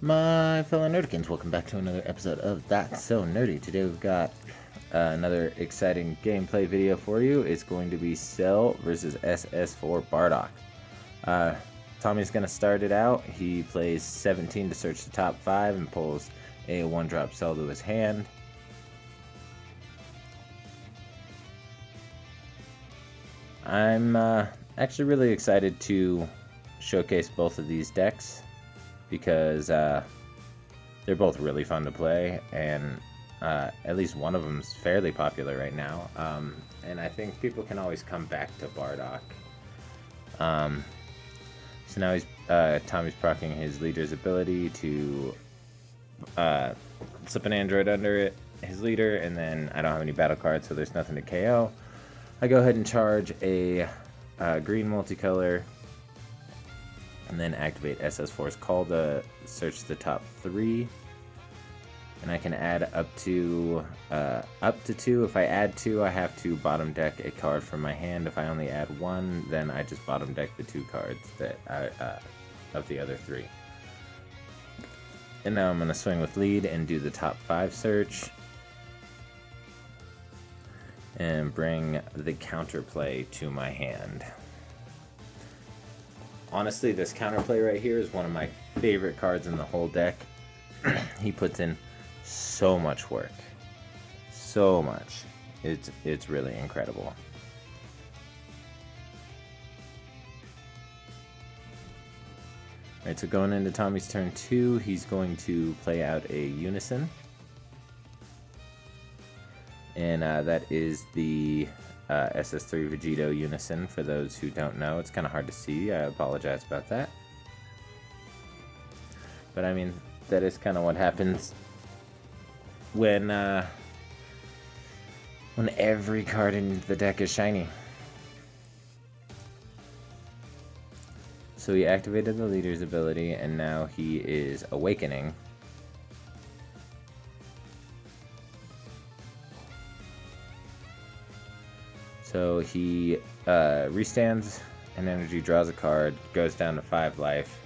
My fellow Nerdikins, welcome back to another episode of That's So Nerdy. Today we've got another exciting gameplay video for you. It's going to be Cell versus SS4 Bardock. Tommy's going to start it out. He plays 17 to search the top 5 and pulls a 1-drop Cell to his hand. I'm actually really excited to showcase both of these decks, because they're both really fun to play, and at least one of them's fairly popular right now. And I think people can always come back to Bardock. So now Tommy's proccing his leader's ability to slip an android under his leader, and then I don't have any battle cards, so there's nothing to KO. I go ahead and charge a green multicolor, and then activate SS4's call to search the top 3. And I can add up to 2. If I add 2, I have to bottom deck a card from my hand. If I only add 1, then I just bottom deck the 2 cards that of the other 3. And now I'm going to swing with lead and do the top 5 search, and bring the counterplay to my hand. Honestly, this counterplay right here is one of my favorite cards in the whole deck. He puts in so much work. So much. It's really incredible. Alright, so going into Tommy's turn 2, he's going to play out a Unison. And that is the SS3 Vegito Unison. For those who don't know, it's kind of hard to see. I apologize about that. But I mean, that is kind of what happens when every card in the deck is shiny. So he activated the leader's ability, and now he is awakening. So he restands an energy, draws a card, goes down to 5 life.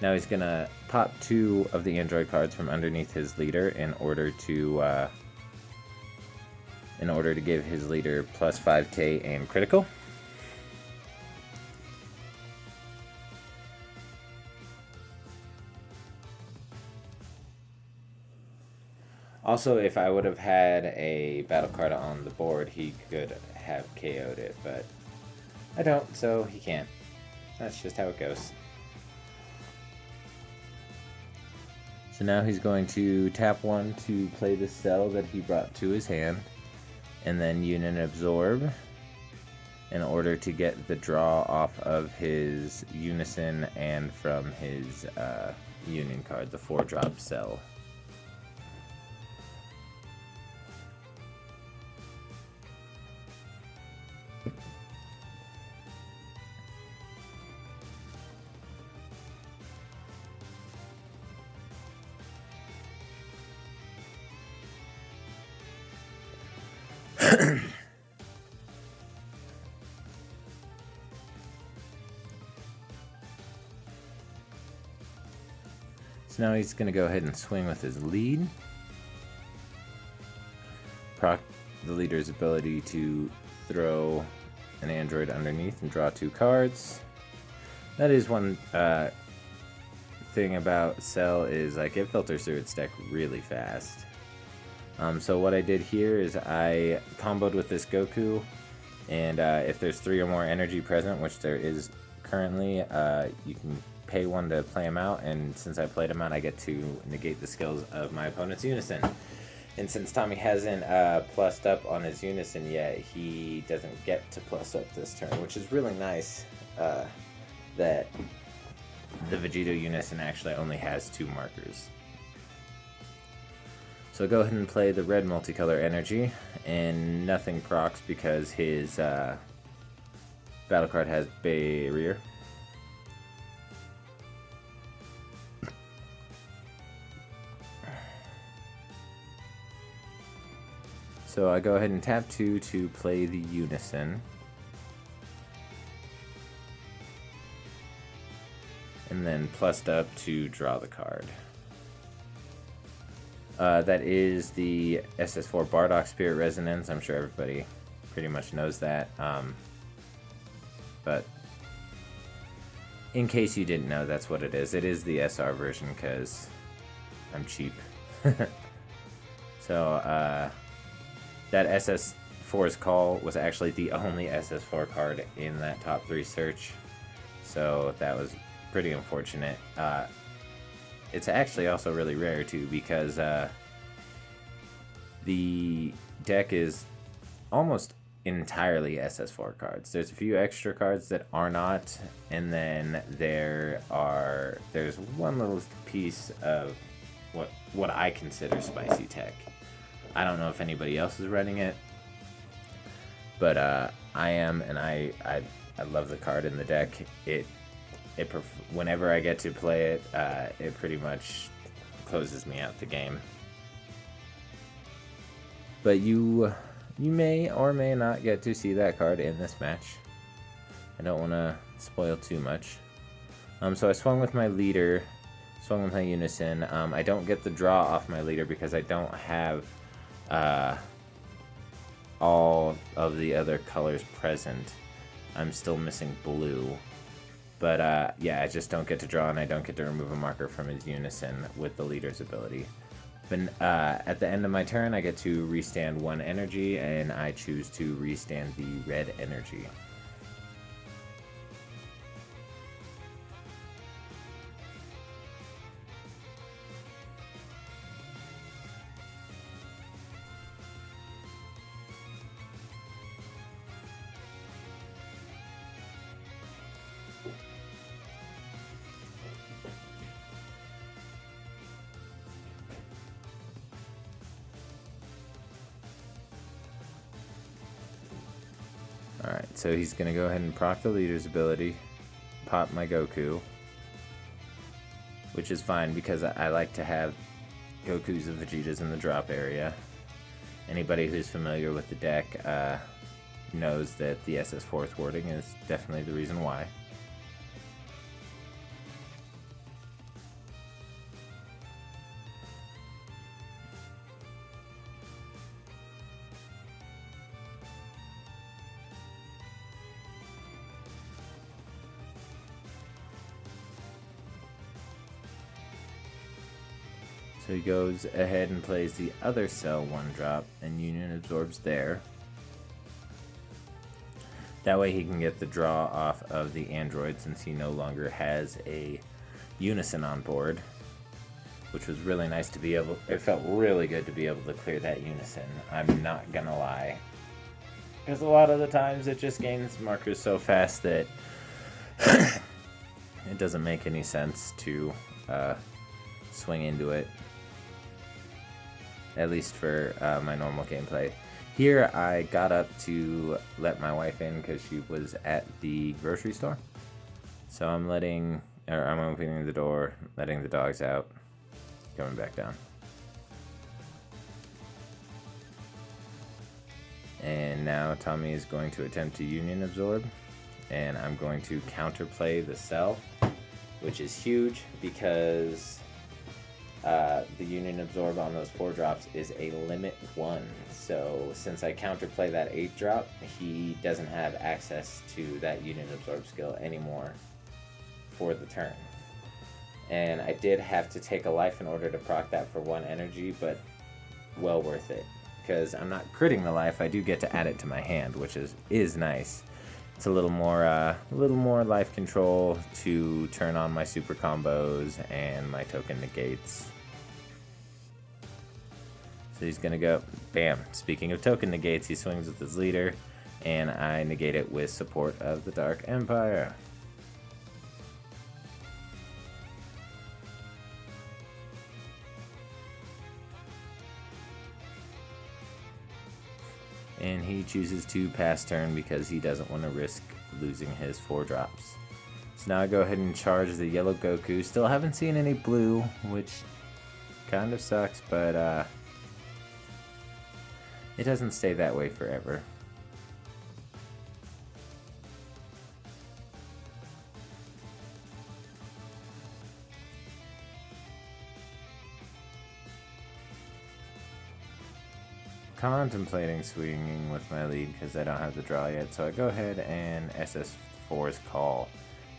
Now he's gonna pop 2 of the android cards from underneath his leader in order to give his leader plus 5k and critical. Also, if I would have had a battle card on the board, he could have KO'd it, but I don't, so he can't. That's just how it goes. So now he's going to tap 1 to play the Cell that he brought to his hand, and then Union Absorb in order to get the draw off of his Unison and from his Union card, the 4-drop Cell. So now he's going to go ahead and swing with his lead. Proc the leader's ability to throw an android underneath and draw 2 cards. That is one thing about Cell, is like it filters through its deck really fast. So what I did here is I comboed with this Goku, and if there's 3 or more energy present, which there is currently, you can pay 1 to play him out, and since I played him out, I get to negate the skills of my opponent's Unison. And since Tommy hasn't plussed up on his Unison yet, he doesn't get to plus up this turn, which is really nice that the Vegito Unison actually only has 2 markers. So go ahead and play the red multicolor energy, and nothing procs because his battle card has barrier. So I go ahead and tap 2 to play the Unison. and then plussed up to draw the card. That is the SS4 Bardock Spirit Resonance. I'm sure everybody pretty much knows that. But in case you didn't know, that's what it is. It is the SR version because I'm cheap. So that SS4's Call was actually the only SS4 card in that top 3 search. So that was pretty unfortunate. It's actually also really rare too because the deck is almost entirely SS4 cards. There's a few extra cards that are not, and then there's one little piece of what I consider spicy tech. I don't know if anybody else is running it, but I am, and I love the card in the deck. Whenever I get to play it, it pretty much closes me out the game. But you may or may not get to see that card in this match. I don't want to spoil too much. So I swung with my leader, swung with my unison. I don't get the draw off my leader because I don't have all of the other colors present. I'm still missing blue. But yeah, I just don't get to draw, and I don't get to remove a marker from his unison with the leader's ability. But at the end of my turn, I get to restand 1 energy, and I choose to restand the red energy. Alright, so he's going to go ahead and proc the leader's ability, pop my Goku, which is fine because I like to have Gokus and Vegetas in the drop area. Anybody who's familiar with the deck knows that the SS4 thwarting is definitely the reason why. So he goes ahead and plays the other Cell 1-drop, and Union absorbs there. That way he can get the draw off of the android since he no longer has a Unison on board, which was really nice to be able. It felt really good to be able to clear that Unison. I'm not gonna lie, because a lot of the times it just gains markers so fast that it doesn't make any sense to swing into it. At least for my normal gameplay. Here I got up to let my wife in because she was at the grocery store. So I'm opening the door, letting the dogs out, coming back down. And now Tommy is going to attempt to Union absorb, and I'm going to counterplay the Cell, which is huge because the Union Absorb on those 4-drops is a limit 1. So since I counterplay that 8-drop, he doesn't have access to that Union Absorb skill anymore for the turn. And I did have to take a life in order to proc that for 1 energy, but well worth it. Because I'm not critting the life, I do get to add it to my hand, which is nice. It's a little more life control to turn on my super combos and my token negates. So he's gonna go, bam. Speaking of token negates, he swings with his leader, and I negate it with support of the Dark Empire. And he chooses to pass turn because he doesn't want to risk losing his 4-drops. So now I go ahead and charge the yellow Goku. Still haven't seen any blue, which kind of sucks, but it doesn't stay that way forever. contemplating swinging with my lead because I don't have the draw yet, so I go ahead and SS4's Call.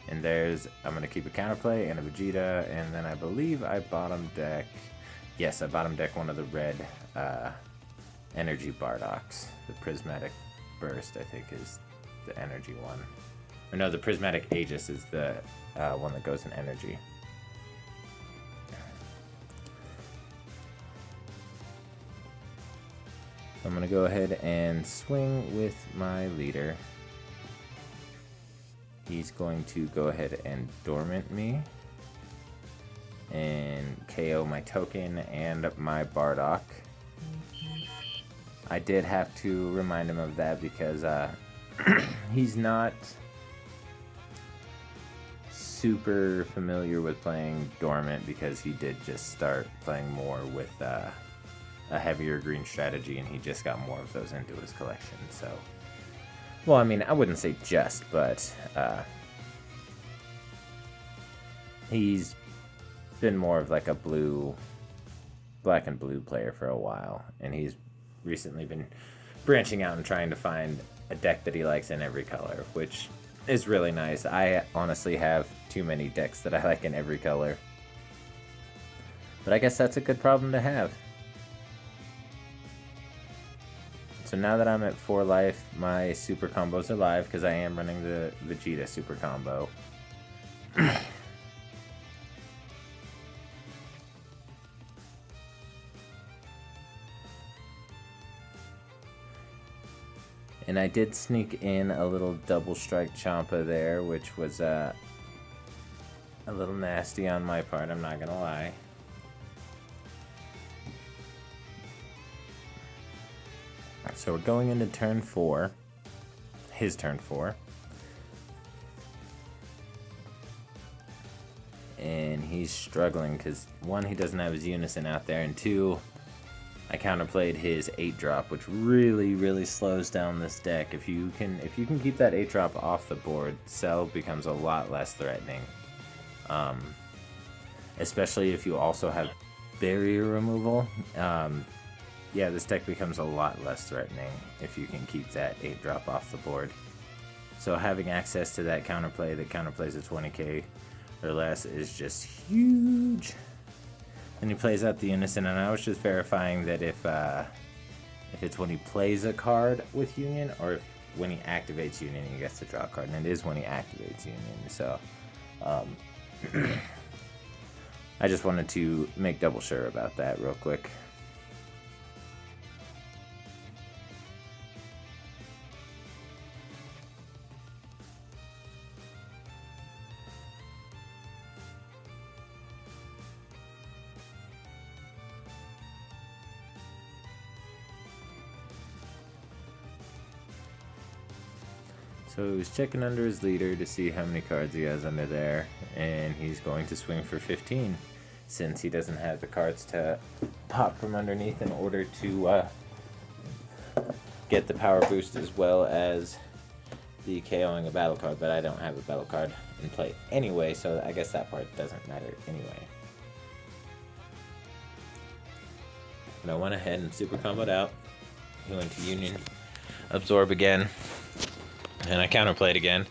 And I'm going to keep a counterplay and a Vegeta, and then I believe I bottom deck, yes, I bottom deck one of the red energy Bardocks. The Prismatic Burst, I think, is the energy one. Or no, the Prismatic Aegis is the one that goes in energy. I'm going to go ahead and swing with my leader. He's going to go ahead and dormant me and KO my token and my Bardock. I did have to remind him of that because he's not super familiar with playing dormant because he did just start playing more with a heavier green strategy, and he just got more of those into his collection. So, well, I mean, I wouldn't say just, but he's been more of like a black and blue player for a while, and he's recently been branching out and trying to find a deck that he likes in every color, which is really nice. I honestly have too many decks that I like in every color, but I guess that's a good problem to have. So now that I'm at 4 life, my super combos are live because I am running the Vegeta super combo. And I did sneak in a little double strike Champa there, which was a little nasty on my part, I'm not gonna lie. So we're going into turn 4, his turn 4. And he's struggling because 1, he doesn't have his Unison out there, and 2, I counterplayed his 8-drop, which really slows down this deck. If you can keep that 8-drop off the board, Cell becomes a lot less threatening. Especially if you also have barrier removal. Yeah, this deck becomes a lot less threatening if you can keep that 8-drop off the board. So having access to that counterplay that counterplays a 20k or less is just huge. And he plays out the Unison, and I was just verifying that if it's when he plays a card with Union, or if when he activates Union he gets to draw a card, and it is when he activates Union. So I just wanted to make double sure about that real quick. So he's checking under his leader to see how many cards he has under there, and he's going to swing for 15 since he doesn't have the cards to pop from underneath in order to get the power boost as well as the KOing a battle card, but I don't have a battle card in play anyway, so I guess that part doesn't matter anyway. But I went ahead and super comboed out. He went to Union, absorb again, and I counterplayed again,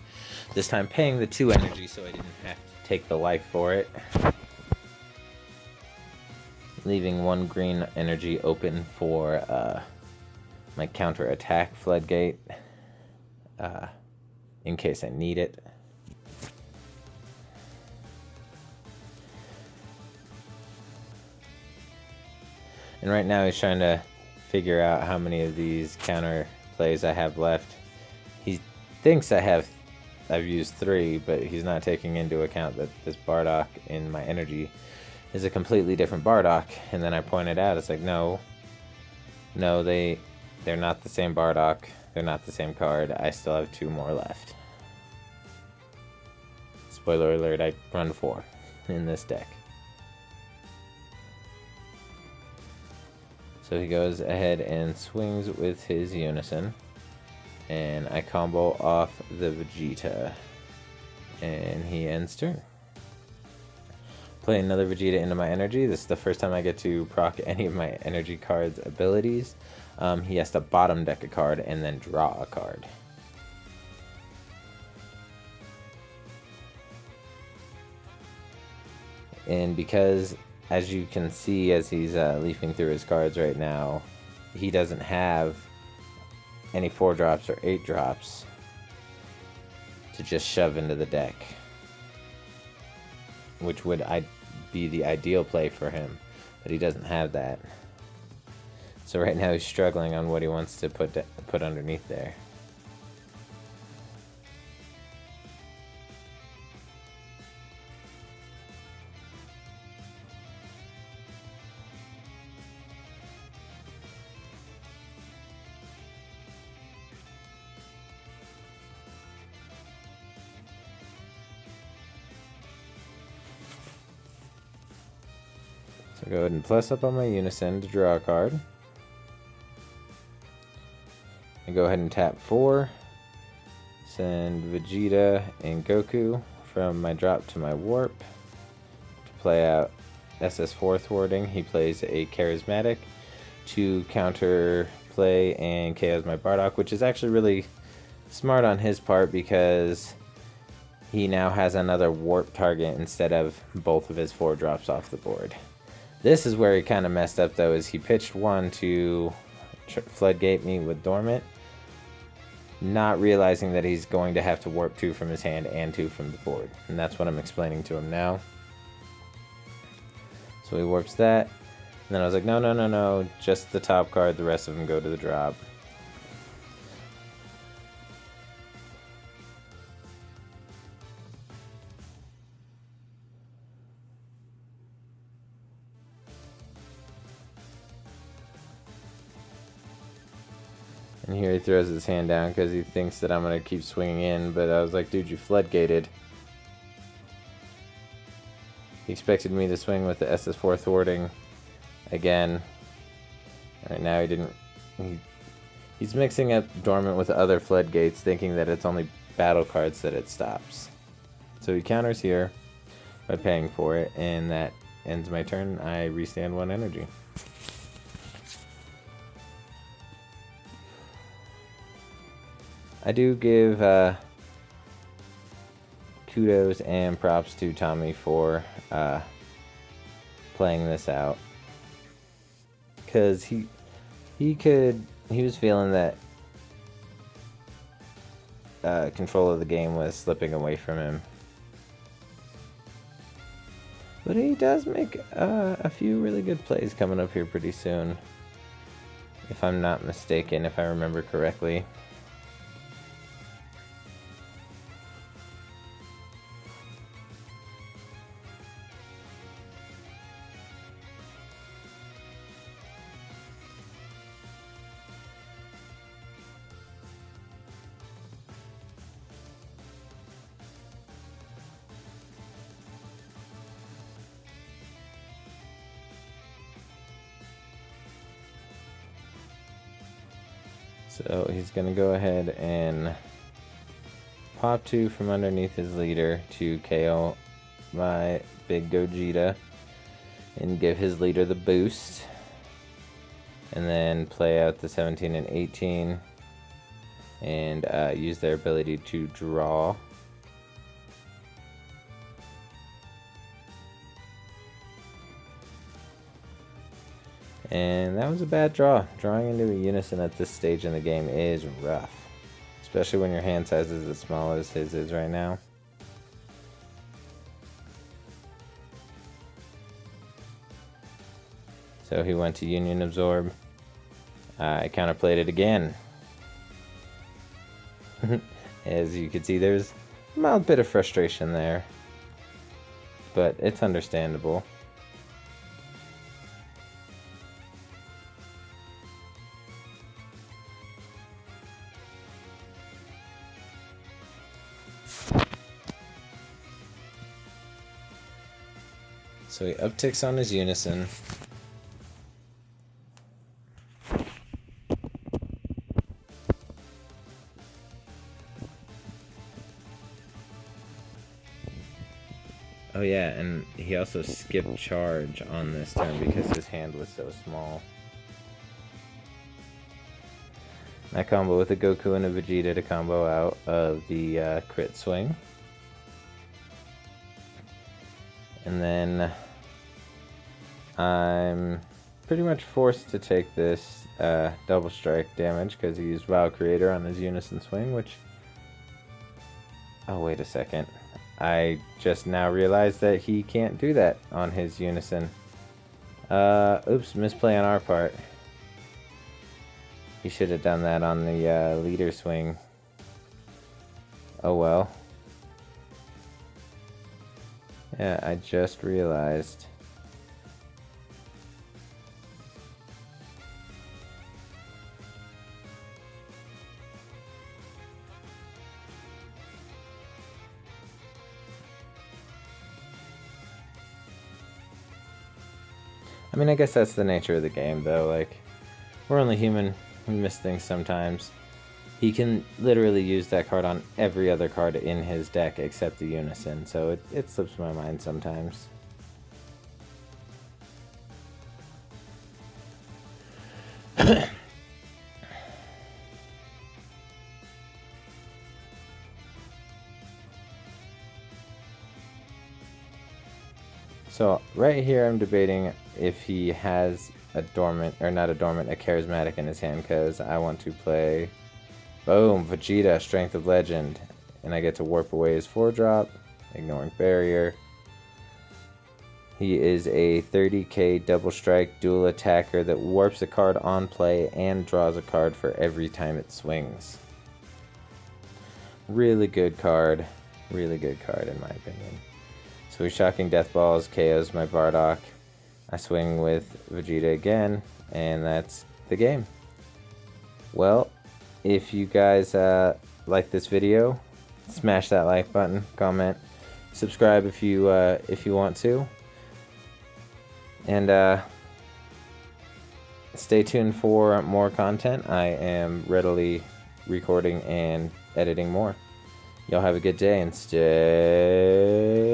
this time paying the 2 energy so I didn't have to take the life for it. Leaving 1 green energy open for my counter attack floodgate in case I need it. And right now he's trying to figure out how many of these counter plays I have left. He thinks I've used 3, but he's not taking into account that this Bardock in my energy is a completely different Bardock. And then I pointed out, it's like, no, they're not the same Bardock. They're not the same card. I still have 2 more left. Spoiler alert, I run 4 in this deck. So he goes ahead and swings with his Unison, and I combo off the Vegeta, and he ends turn. Play another Vegeta into my energy. This is the first time I get to proc any of my energy cards' abilities. he has to bottom deck a card and then draw a card. And because, as you can see as he's leafing through his cards right now, he doesn't have any 4-drops or 8-drops to just shove into the deck, which would be the ideal play for him, but he doesn't have that. So right now he's struggling on what he wants to put underneath there. So go ahead and plus up on my Unison to draw a card. And go ahead and tap 4. Send Vegeta and Goku from my drop to my warp. To play out SS4 thwarting, he plays a charismatic to counter play and KOs my Bardock, which is actually really smart on his part because he now has another warp target instead of both of his 4-drops off the board. This is where he kind of messed up though, is he pitched 1 to floodgate me with Dormant, not realizing that he's going to have to warp 2 from his hand and 2 from the board. And that's what I'm explaining to him now. So he warps that. And then I was like, no, just the top card, the rest of them go to the drop. And here he throws his hand down because he thinks that I'm going to keep swinging in, but I was like, dude, you floodgated. He expected me to swing with the SS4 thwarting again. Right now he didn't. He's mixing up Dormant with other floodgates, thinking that it's only battle cards that it stops. So he counters here by paying for it, and that ends my turn. I restand 1 energy. I do give kudos and props to Tommy for playing this out, because he was feeling that control of the game was slipping away from him, but he does make a few really good plays coming up here pretty soon, if I'm not mistaken, if I remember correctly. So he's going to go ahead and pop 2 from underneath his leader to KO my big Gogeta and give his leader the boost. And then play out the 17 and 18 and use their ability to draw. And that was a bad draw. Drawing into a Unison at this stage in the game is rough, especially when your hand size is as small as his is right now. So he went to Union Absorb. I counterplayed it again. As you can see, there's a mild bit of frustration there, but it's understandable. So he upticks on his Unison. Oh yeah, and he also skipped charge on this turn because his hand was so small. I combo with a Goku and a Vegeta to combo out of the crit swing. And then I'm pretty much forced to take this double strike damage because he used Vow Creator on his Unison swing, which... Oh, wait a second. I just now realized that he can't do that on his Unison. Oops, misplay on our part. He should have done that on the leader swing. Oh well. Yeah, I just realized. I mean, I guess that's the nature of the game, though. Like, we're only human. We miss things sometimes. He can literally use that card on every other card in his deck except the Unison, so it slips my mind sometimes. So right here I'm debating if he has a dormant, or not a dormant, a charismatic in his hand, because I want to play, boom, Vegeta, Strength of Legend, and I get to warp away his 4-drop, ignoring barrier. He is a 30k double strike dual attacker that warps a card on play and draws a card for every time it swings. Really good card in my opinion. So he's shocking Death Balls, KOs my Bardock. I swing with Vegeta again, and that's the game. Well, if you guys like this video, smash that like button, comment, subscribe if you want to, and stay tuned for more content. I am readily recording and editing more. Y'all have a good day and stay